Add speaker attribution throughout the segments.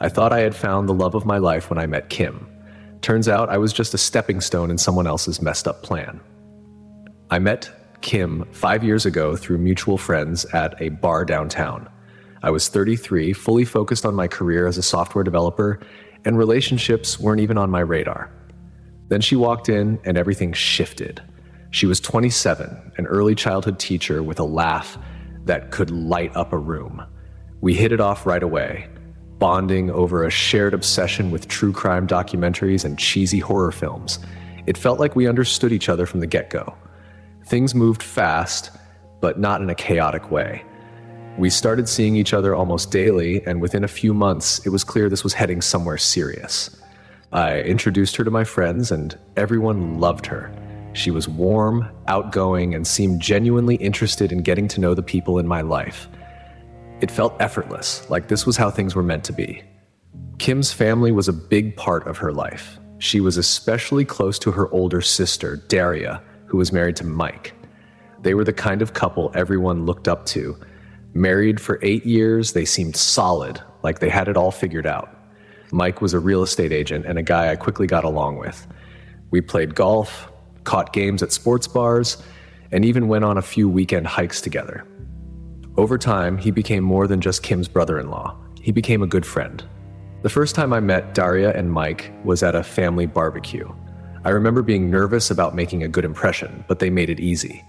Speaker 1: I thought I had found the love of my life when I met Kim. Turns out I was just a stepping stone in someone else's messed up plan. I met Kim 5 years ago through mutual friends at a bar downtown. I was 33, fully focused on my career as a software developer, and relationships weren't even on my radar. Then she walked in and everything shifted. She was 27, an early childhood teacher with a laugh that could light up a room. We hit it off right away, bonding over a shared obsession with true crime documentaries and cheesy horror films. It felt like we understood each other from the get-go. Things moved fast, but not in a chaotic way. We started seeing each other almost daily, and within a few months, it was clear this was heading somewhere serious. I introduced her to my friends, and everyone loved her. She was warm, outgoing, and seemed genuinely interested in getting to know the people in my life. It felt effortless, like this was how things were meant to be. Kim's family was a big part of her life. She was especially close to her older sister, Daria, who was married to Mike. They were the kind of couple everyone looked up to. Married for 8 years, they seemed solid, like they had it all figured out. Mike was a real estate agent and a guy I quickly got along with. We played golf, caught games at sports bars, and even went on a few weekend hikes together. Over time, he became more than just Kim's brother-in-law. He became a good friend. The first time I met Daria and Mike was at a family barbecue. I remember being nervous about making a good impression, but they made it easy.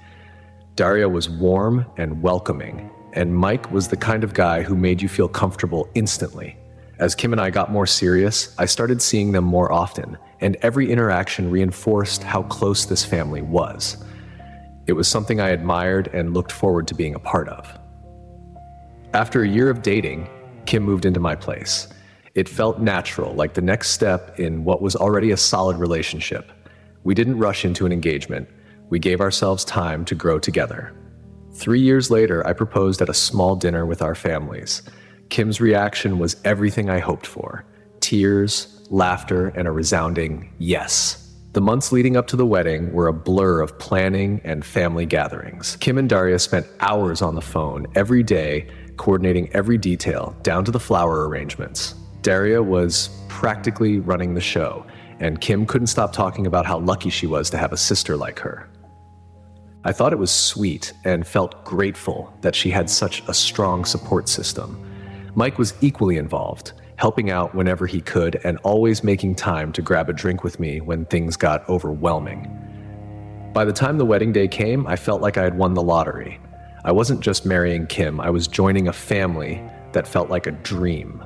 Speaker 1: Daria was warm and welcoming, and Mike was the kind of guy who made you feel comfortable instantly. As Kim and I got more serious, I started seeing them more often, and every interaction reinforced how close this family was. It was something I admired and looked forward to being a part of. After a year of dating, Kim moved into my place. It felt natural, like the next step in what was already a solid relationship. We didn't rush into an engagement. We gave ourselves time to grow together. 3 years later, I proposed at a small dinner with our families. Kim's reaction was everything I hoped for: tears, laughter, and a resounding yes. The months leading up to the wedding were a blur of planning and family gatherings. Kim and Daria spent hours on the phone every day, coordinating every detail, down to the flower arrangements. Daria was practically running the show, and Kim couldn't stop talking about how lucky she was to have a sister like her. I thought it was sweet and felt grateful that she had such a strong support system. Mike was equally involved, helping out whenever he could and always making time to grab a drink with me when things got overwhelming. By the time the wedding day came, I felt like I had won the lottery. I wasn't just marrying Kim, I was joining a family that felt like a dream.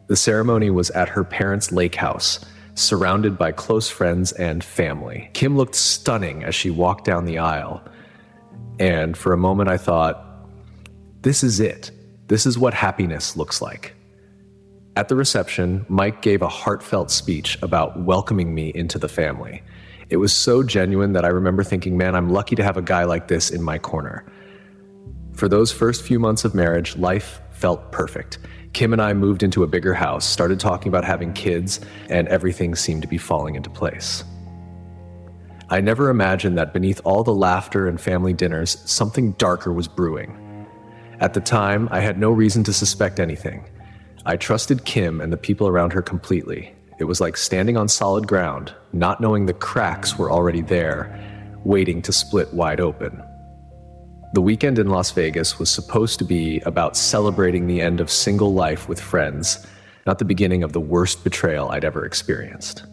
Speaker 1: The ceremony was at her parents' lake house, surrounded by close friends and family. Kim looked stunning as she walked down the aisle, and for a moment I thought, this is it. This is what happiness looks like. At the reception, Mike gave a heartfelt speech about welcoming me into the family. It was so genuine that I remember thinking, man, I'm lucky to have a guy like this in my corner. For those first few months of marriage, life felt perfect. Kim and I moved into a bigger house, started talking about having kids, and everything seemed to be falling into place. I never imagined that beneath all the laughter and family dinners, something darker was brewing. At the time, I had no reason to suspect anything. I trusted Kim and the people around her completely. It was like standing on solid ground, not knowing the cracks were already there, waiting to split wide open. The weekend in Las Vegas was supposed to be about celebrating the end of single life with friends, not the beginning of the worst betrayal I'd ever experienced.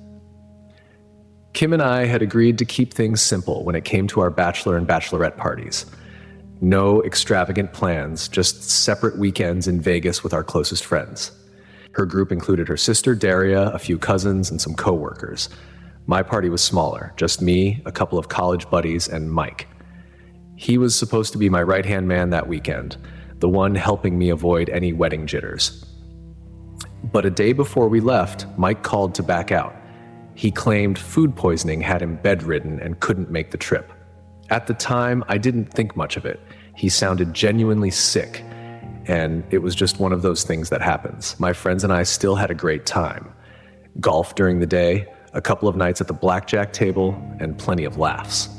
Speaker 1: Kim and I had agreed to keep things simple when it came to our bachelor and bachelorette parties. No extravagant plans, just separate weekends in Vegas with our closest friends. Her group included her sister, Daria, a few cousins, and some coworkers. My party was smaller, just me, a couple of college buddies, and Mike. He was supposed to be my right-hand man that weekend, the one helping me avoid any wedding jitters. But a day before we left, Mike called to back out. He claimed food poisoning had him bedridden and couldn't make the trip. At the time, I didn't think much of it. He sounded genuinely sick, and it was just one of those things that happens. My friends and I still had a great time. Golf during the day, a couple of nights at the blackjack table, and plenty of laughs.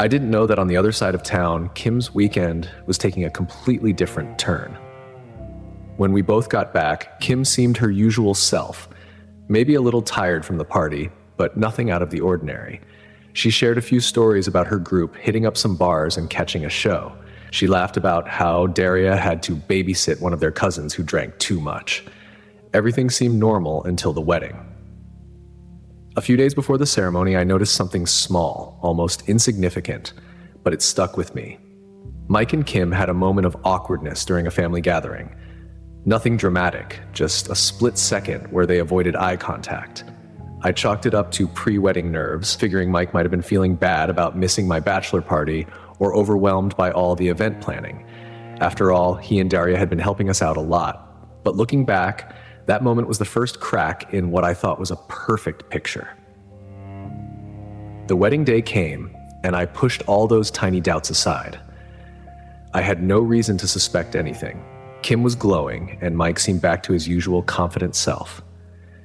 Speaker 1: I didn't know that on the other side of town, Kim's weekend was taking a completely different turn. When we both got back, Kim seemed her usual self, maybe a little tired from the party, but nothing out of the ordinary. She shared a few stories about her group hitting up some bars and catching a show. She laughed about how Daria had to babysit one of their cousins who drank too much. Everything seemed normal until the wedding. A few days before the ceremony, I noticed something small, almost insignificant, but it stuck with me. Mike and Kim had a moment of awkwardness during a family gathering. Nothing dramatic, just a split second where they avoided eye contact. I chalked it up to pre-wedding nerves, figuring Mike might have been feeling bad about missing my bachelor party or overwhelmed by all the event planning. After all, he and Daria had been helping us out a lot. But looking back, that moment was the first crack in what I thought was a perfect picture. The wedding day came, and I pushed all those tiny doubts aside. I had no reason to suspect anything. Kim was glowing, and Mike seemed back to his usual confident self.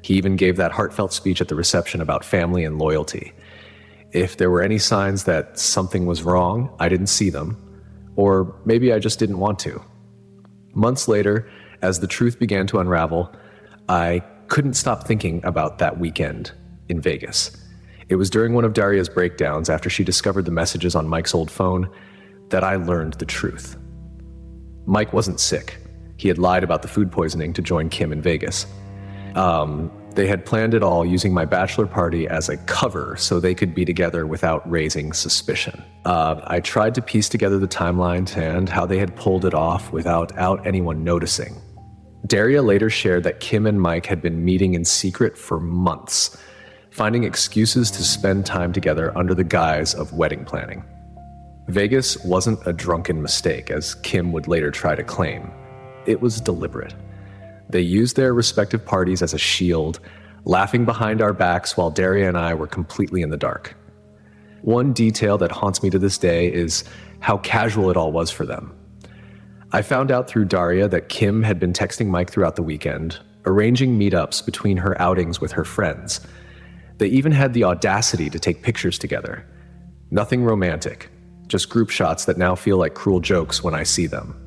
Speaker 1: He even gave that heartfelt speech at the reception about family and loyalty. If there were any signs that something was wrong, I didn't see them, or maybe I just didn't want to. Months later, as the truth began to unravel, I couldn't stop thinking about that weekend in Vegas. It was during one of Daria's breakdowns after she discovered the messages on Mike's old phone that I learned the truth. Mike wasn't sick. He had lied about the food poisoning to join Kim in Vegas. They had planned it all using my bachelor party as a cover so they could be together without raising suspicion. I tried to piece together the timeline and how they had pulled it off without anyone noticing. Daria later shared that Kim and Mike had been meeting in secret for months, finding excuses to spend time together under the guise of wedding planning. Vegas wasn't a drunken mistake, as Kim would later try to claim. It was deliberate. They used their respective parties as a shield, laughing behind our backs while Daria and I were completely in the dark. One detail that haunts me to this day is how casual it all was for them. I found out through Daria that Kim had been texting Mike throughout the weekend, arranging meetups between her outings with her friends. They even had the audacity to take pictures together. Nothing romantic, just group shots that now feel like cruel jokes when I see them.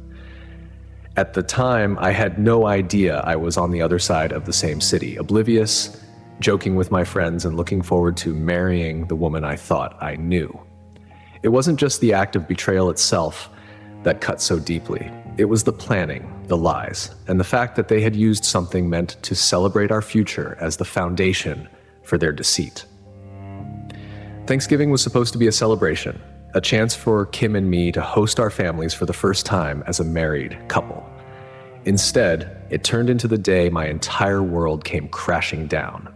Speaker 1: At the time, I had no idea I was on the other side of the same city, oblivious, joking with my friends and looking forward to marrying the woman I thought I knew. It wasn't just the act of betrayal itself that cut so deeply. It was the planning, the lies, and the fact that they had used something meant to celebrate our future as the foundation for their deceit. Thanksgiving was supposed to be a celebration, a chance for Kim and me to host our families for the first time as a married couple. Instead, it turned into the day my entire world came crashing down.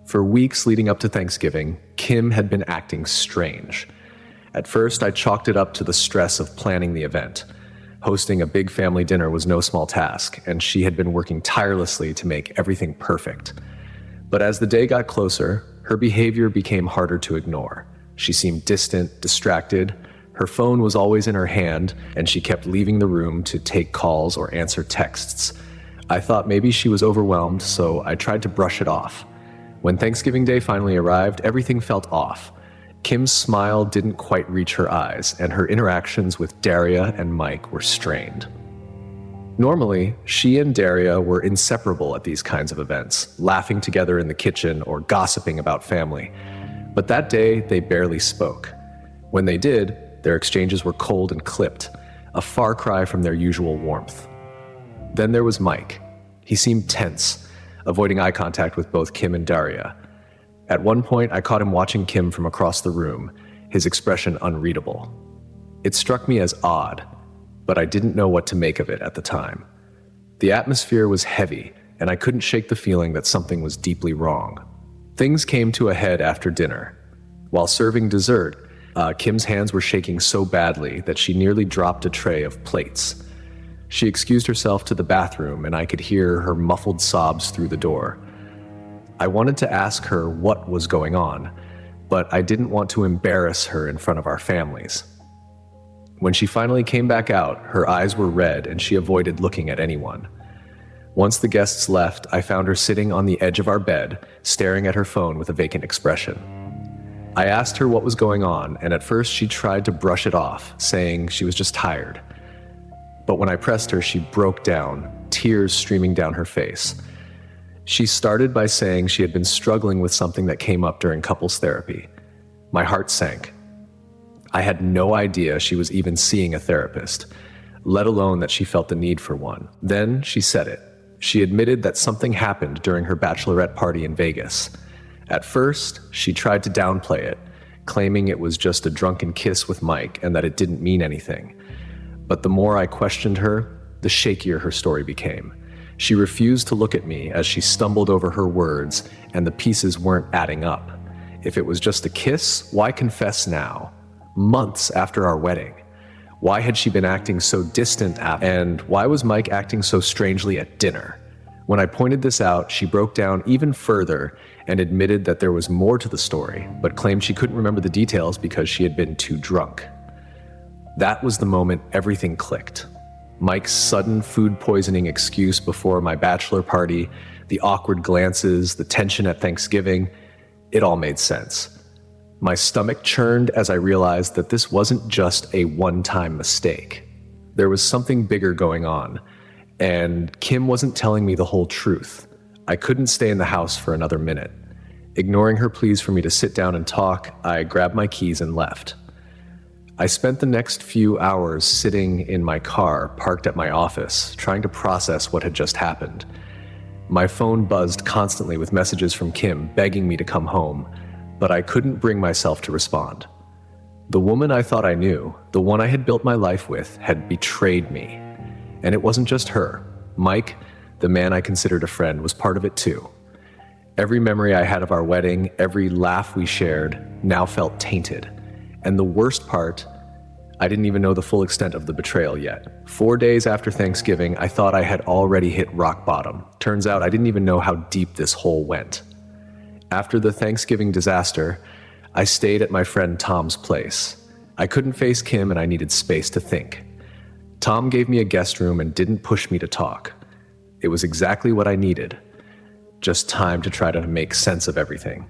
Speaker 1: For weeks leading up to Thanksgiving, Kim had been acting strange. At first, I chalked it up to the stress of planning the event. Hosting a big family dinner was no small task, and she had been working tirelessly to make everything perfect. But as the day got closer, her behavior became harder to ignore. She seemed distant, distracted. Her phone was always in her hand, and she kept leaving the room to take calls or answer texts. I thought maybe she was overwhelmed, so I tried to brush it off. When Thanksgiving Day finally arrived, everything felt off. Kim's smile didn't quite reach her eyes, and her interactions with Daria and Mike were strained. Normally, she and Daria were inseparable at these kinds of events, laughing together in the kitchen or gossiping about family. But that day, they barely spoke. When they did, their exchanges were cold and clipped, a far cry from their usual warmth. Then there was Mike. He seemed tense, avoiding eye contact with both Kim and Daria. At one point, I caught him watching Kim from across the room, his expression unreadable. It struck me as odd, but I didn't know what to make of it at the time. The atmosphere was heavy, and I couldn't shake the feeling that something was deeply wrong. Things came to a head after dinner. While serving dessert, Kim's hands were shaking so badly that she nearly dropped a tray of plates. She excused herself to the bathroom, and I could hear her muffled sobs through the door. I wanted to ask her what was going on, but I didn't want to embarrass her in front of our families. When she finally came back out, her eyes were red and she avoided looking at anyone. Once the guests left, I found her sitting on the edge of our bed, staring at her phone with a vacant expression. I asked her what was going on, and at first she tried to brush it off, saying she was just tired. But when I pressed her, she broke down, tears streaming down her face. She started by saying she had been struggling with something that came up during couples therapy. My heart sank. I had no idea she was even seeing a therapist, let alone that she felt the need for one. Then she said it. She admitted that something happened during her bachelorette party in Vegas. At first, she tried to downplay it, claiming it was just a drunken kiss with Mike and that it didn't mean anything. But the more I questioned her, the shakier her story became. She refused to look at me as she stumbled over her words, and the pieces weren't adding up. If it was just a kiss, why confess now? Months after our wedding. Why had she been acting so distant and why was Mike acting so strangely at dinner? When I pointed this out, she broke down even further and admitted that there was more to the story, but claimed she couldn't remember the details because she had been too drunk. That was the moment everything clicked. Mike's sudden food poisoning excuse before my bachelor party, the awkward glances, the tension at Thanksgiving, it all made sense. My stomach churned as I realized that this wasn't just a one-time mistake. There was something bigger going on, and Kim wasn't telling me the whole truth. I couldn't stay in the house for another minute. Ignoring her pleas for me to sit down and talk, I grabbed my keys and left. I spent the next few hours sitting in my car, parked at my office, trying to process what had just happened. My phone buzzed constantly with messages from Kim begging me to come home, but I couldn't bring myself to respond. The woman I thought I knew, the one I had built my life with, had betrayed me. And it wasn't just her. Mike, the man I considered a friend, was part of it too. Every memory I had of our wedding, every laugh we shared, now felt tainted. And the worst part, I didn't even know the full extent of the betrayal yet. 4 days after Thanksgiving, I thought I had already hit rock bottom. Turns out I didn't even know how deep this hole went. After the Thanksgiving disaster, I stayed at my friend Tom's place. I couldn't face Kim and I needed space to think. Tom gave me a guest room and didn't push me to talk. It was exactly what I needed. Just time to try to make sense of everything.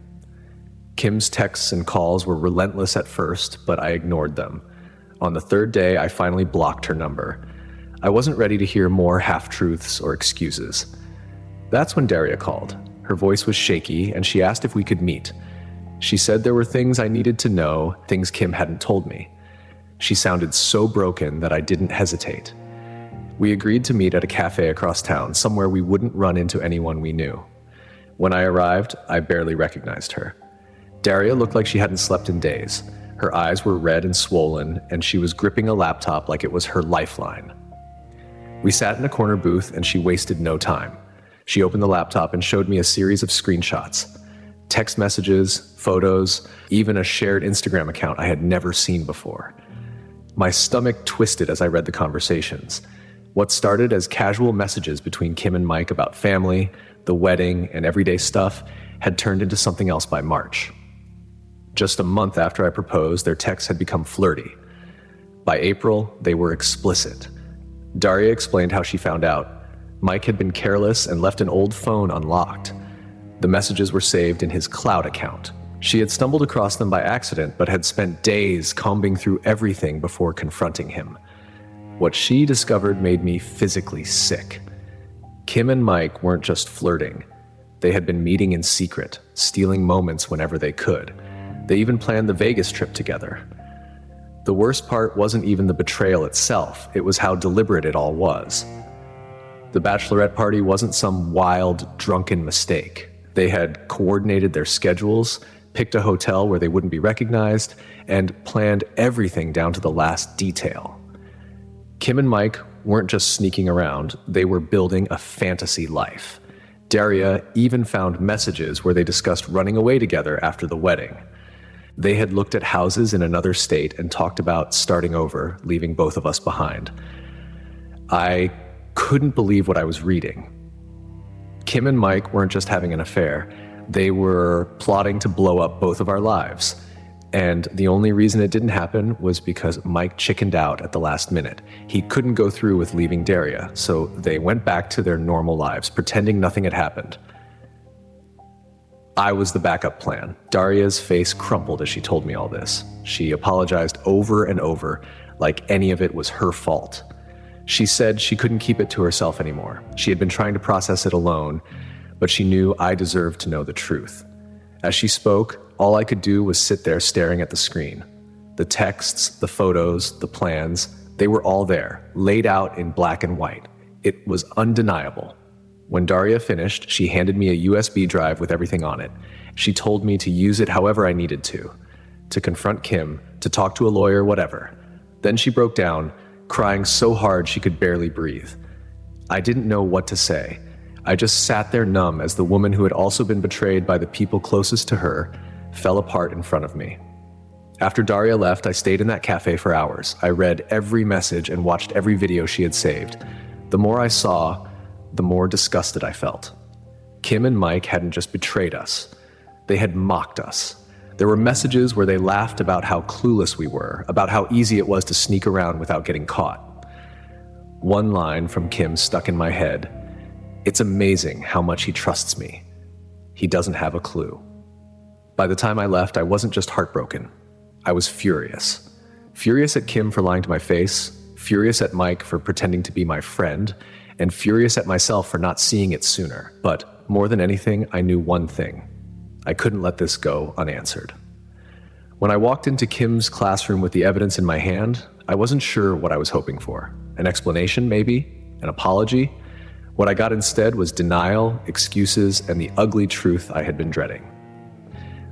Speaker 1: Kim's texts and calls were relentless at first, but I ignored them. On the third day, I finally blocked her number. I wasn't ready to hear more half-truths or excuses. That's when Daria called. Her voice was shaky, and she asked if we could meet. She said there were things I needed to know, things Kim hadn't told me. She sounded so broken that I didn't hesitate. We agreed to meet at a cafe across town, somewhere we wouldn't run into anyone we knew. When I arrived, I barely recognized her. Daria looked like she hadn't slept in days. Her eyes were red and swollen, and she was gripping a laptop like it was her lifeline. We sat in a corner booth, and she wasted no time. She opened the laptop and showed me a series of screenshots. Text messages, photos, even a shared Instagram account I had never seen before. My stomach twisted as I read the conversations. What started as casual messages between Kim and Mike about family, the wedding, and everyday stuff had turned into something else by March. Just a month after I proposed, their texts had become flirty. By April, they were explicit. Daria explained how she found out. Mike had been careless and left an old phone unlocked. The messages were saved in his cloud account. She had stumbled across them by accident, but had spent days combing through everything before confronting him. What she discovered made me physically sick. Kim and Mike weren't just flirting. They had been meeting in secret, stealing moments whenever they could. They even planned the Vegas trip together. The worst part wasn't even the betrayal itself, it was how deliberate it all was. The bachelorette party wasn't some wild, drunken mistake. They had coordinated their schedules, picked a hotel where they wouldn't be recognized, and planned everything down to the last detail. Kim and Mike weren't just sneaking around, they were building a fantasy life. Daria even found messages where they discussed running away together after the wedding. They had looked at houses in another state and talked about starting over, leaving both of us behind. I couldn't believe what I was reading. Kim and Mike weren't just having an affair. They were plotting to blow up both of our lives. And the only reason it didn't happen was because Mike chickened out at the last minute. He couldn't go through with leaving Daria, so they went back to their normal lives, pretending nothing had happened. I was the backup plan. Daria's face crumpled as she told me all this. She apologized over and over, like any of it was her fault. She said she couldn't keep it to herself anymore. She had been trying to process it alone, but she knew I deserved to know the truth. As she spoke, all I could do was sit there staring at the screen. The texts, the photos, the plans, they were all there, laid out in black and white. It was undeniable. When Daria finished, she handed me a USB drive with everything on it. She told me to use it however I needed to confront Kim, to talk to a lawyer, whatever. Then she broke down, crying so hard she could barely breathe. I didn't know what to say. I just sat there numb as the woman who had also been betrayed by the people closest to her fell apart in front of me. After Daria left, I stayed in that cafe for hours. I read every message and watched every video she had saved. The more I saw, the more disgusted I felt. Kim and Mike hadn't just betrayed us. They had mocked us. There were messages where they laughed about how clueless we were, about how easy it was to sneak around without getting caught. One line from Kim stuck in my head. It's amazing how much he trusts me. He doesn't have a clue. By the time I left, I wasn't just heartbroken. I was furious. Furious at Kim for lying to my face, furious at Mike for pretending to be my friend, and furious at myself for not seeing it sooner. But more than anything, I knew one thing. I couldn't let this go unanswered. When I walked into Kim's classroom with the evidence in my hand, I wasn't sure what I was hoping for. An explanation, maybe? An apology? What I got instead was denial, excuses, and the ugly truth I had been dreading.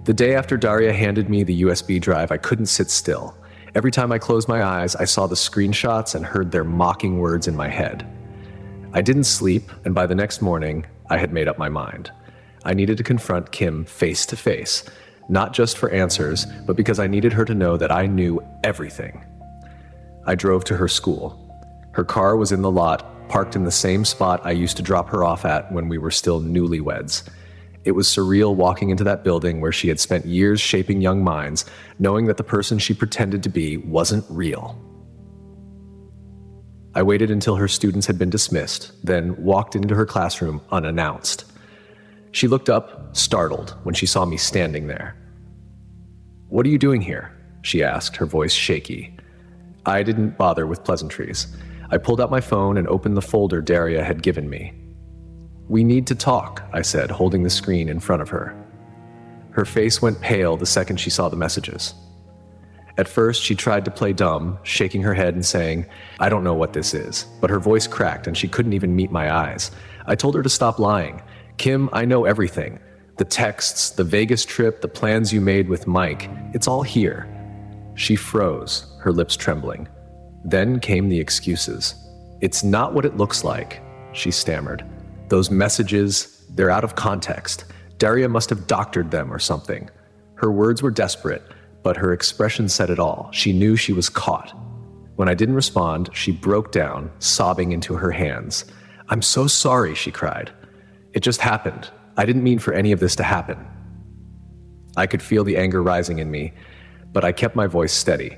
Speaker 1: The day after Daria handed me the USB drive, I couldn't sit still. Every time I closed my eyes, I saw the screenshots and heard their mocking words in my head. I didn't sleep, and by the next morning, I had made up my mind. I needed to confront Kim face to face, not just for answers, but because I needed her to know that I knew everything. I drove to her school. Her car was in the lot, parked in the same spot I used to drop her off at when we were still newlyweds. It was surreal walking into that building where she had spent years shaping young minds, knowing that the person she pretended to be wasn't real. I waited until her students had been dismissed, then walked into her classroom unannounced. She looked up, startled, when she saw me standing there. "What are you doing here?" she asked, her voice shaky. I didn't bother with pleasantries. I pulled out my phone and opened the folder Daria had given me. "We need to talk," I said, holding the screen in front of her. Her face went pale the second she saw the messages. At first, she tried to play dumb, shaking her head and saying, "I don't know what this is," but her voice cracked and she couldn't even meet my eyes. I told her to stop lying. "Kim, I know everything. The texts, the Vegas trip, the plans you made with Mike, it's all here." She froze, her lips trembling. Then came the excuses. "It's not what it looks like," she stammered. "Those messages, they're out of context. Daria must have doctored them or something." Her words were desperate, but her expression said it all. She knew she was caught. When I didn't respond, she broke down, sobbing into her hands. "I'm so sorry," she cried. "It just happened. I didn't mean for any of this to happen." I could feel the anger rising in me, but I kept my voice steady.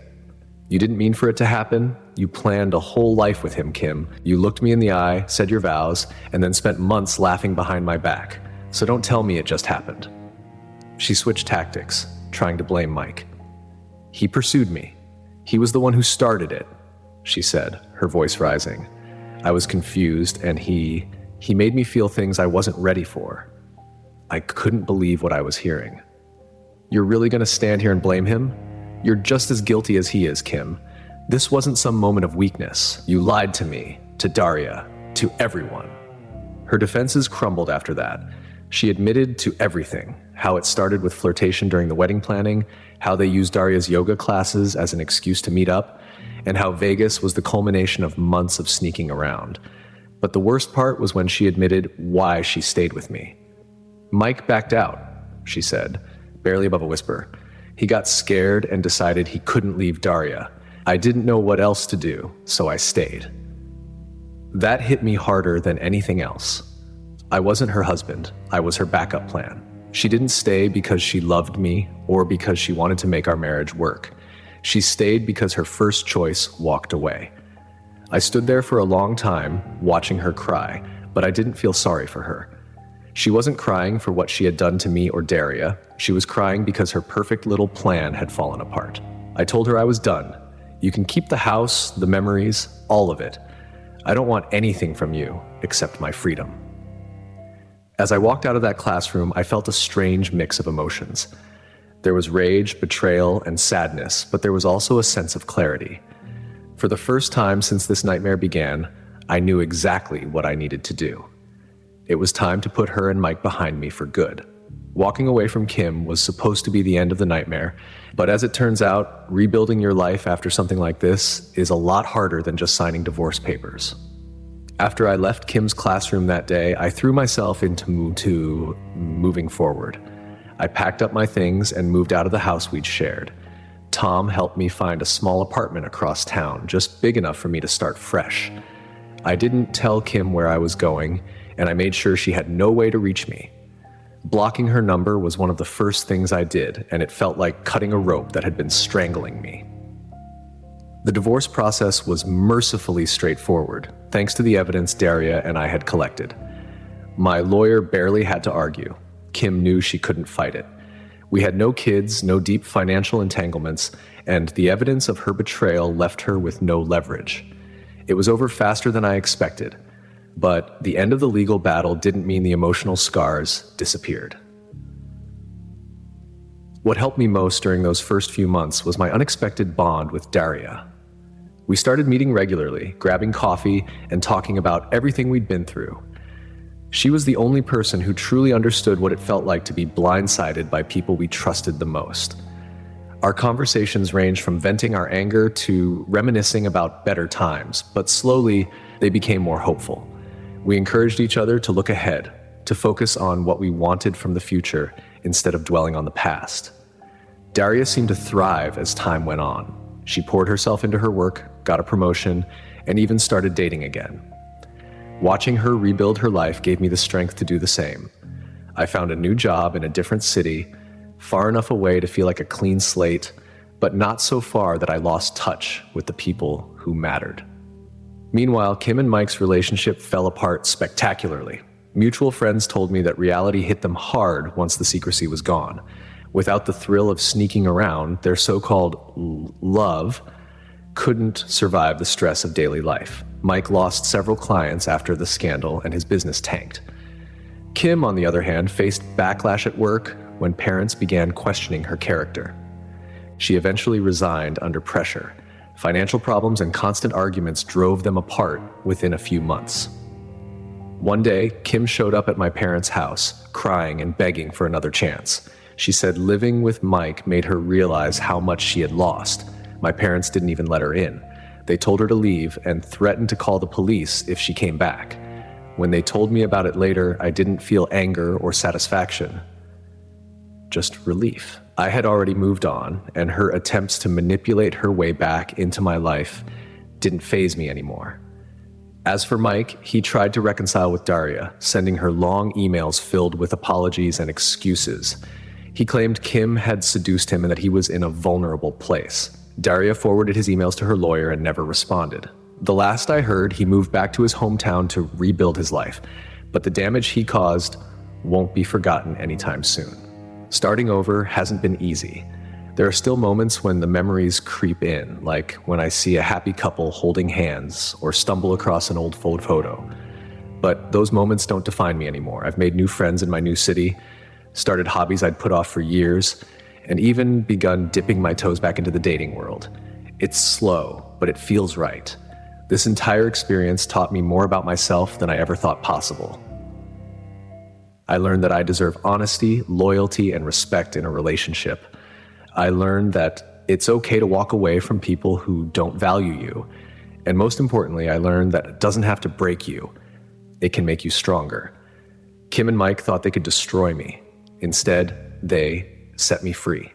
Speaker 1: "You didn't mean for it to happen. You planned a whole life with him, Kim. You looked me in the eye, said your vows, and then spent months laughing behind my back. So don't tell me it just happened." She switched tactics, trying to blame Mike. "He pursued me. He was the one who started it," she said, her voice rising. I was confused, and he made me feel things I wasn't ready for. I couldn't believe what I was hearing. "You're really going to stand here and blame him? You're just as guilty as he is, Kim. This wasn't some moment of weakness. You lied to me, to Daria, to everyone." Her defenses crumbled after that. She admitted to everything, how it started with flirtation during the wedding planning, how they used Daria's yoga classes as an excuse to meet up, and how Vegas was the culmination of months of sneaking around. But the worst part was when she admitted why she stayed with me. "Mike backed out," she said, barely above a whisper. "He got scared and decided he couldn't leave Daria. I didn't know what else to do, so I stayed." That hit me harder than anything else. I wasn't her husband. I was her backup plan. She didn't stay because she loved me or because she wanted to make our marriage work. She stayed because her first choice walked away. I stood there for a long time, watching her cry, but I didn't feel sorry for her. She wasn't crying for what she had done to me or Daria. She was crying because her perfect little plan had fallen apart. I told her I was done. "You can keep the house, the memories, all of it. I don't want anything from you except my freedom. As I walked out of that classroom, I felt a strange mix of emotions. There was rage, betrayal, and sadness, but there was also a sense of clarity. For the first time since this nightmare began, I knew exactly what I needed to do. It was time to put her and Mike behind me for good. Walking away from Kim was supposed to be the end of the nightmare, but as it turns out, rebuilding your life after something like this is a lot harder than just signing divorce papers. After I left Kim's classroom that day, I threw myself into moving forward. I packed up my things and moved out of the house we'd shared. Tom helped me find a small apartment across town, just big enough for me to start fresh. I didn't tell Kim where I was going, and I made sure she had no way to reach me. Blocking her number was one of the first things I did, and it felt like cutting a rope that had been strangling me. The divorce process was mercifully straightforward, thanks to the evidence Daria and I had collected. My lawyer barely had to argue. Kim knew she couldn't fight it. We had no kids, no deep financial entanglements, and the evidence of her betrayal left her with no leverage. It was over faster than I expected, but the end of the legal battle didn't mean the emotional scars disappeared. What helped me most during those first few months was my unexpected bond with Daria. We started meeting regularly, grabbing coffee and talking about everything we'd been through. She was the only person who truly understood what it felt like to be blindsided by people we trusted the most. Our conversations ranged from venting our anger to reminiscing about better times, but slowly they became more hopeful. We encouraged each other to look ahead, to focus on what we wanted from the future instead of dwelling on the past. Daria seemed to thrive as time went on. She poured herself into her work, got a promotion, and even started dating again. Watching her rebuild her life gave me the strength to do the same. I found a new job in a different city, far enough away to feel like a clean slate, but not so far that I lost touch with the people who mattered. Meanwhile, Kim and Mike's relationship fell apart spectacularly. Mutual friends told me that reality hit them hard once the secrecy was gone. Without the thrill of sneaking around, their so-called love couldn't survive the stress of daily life. Mike lost several clients after the scandal and his business tanked. Kim, on the other hand, faced backlash at work when parents began questioning her character. She eventually resigned under pressure. Financial problems and constant arguments drove them apart within a few months. One day, Kim showed up at my parents' house, crying and begging for another chance. She said living with Mike made her realize how much she had lost. My parents didn't even let her in. They told her to leave and threatened to call the police if she came back. When they told me about it later, I didn't feel anger or satisfaction, just relief. I had already moved on, and her attempts to manipulate her way back into my life didn't faze me anymore. As for Mike, he tried to reconcile with Daria, sending her long emails filled with apologies and excuses. He claimed Kim had seduced him and that he was in a vulnerable place. Daria forwarded his emails to her lawyer and never responded. The last I heard, he moved back to his hometown to rebuild his life, but the damage he caused won't be forgotten anytime soon. Starting over hasn't been easy. There are still moments when the memories creep in, like when I see a happy couple holding hands or stumble across an old photo. But those moments don't define me anymore. I've made new friends in my new city, started hobbies I'd put off for years, and even begun dipping my toes back into the dating world. It's slow, but it feels right. This entire experience taught me more about myself than I ever thought possible. I learned that I deserve honesty, loyalty, and respect in a relationship. I learned that it's okay to walk away from people who don't value you. And most importantly, I learned that it doesn't have to break you. It can make you stronger. Kim and Mike thought they could destroy me. Instead, they set me free.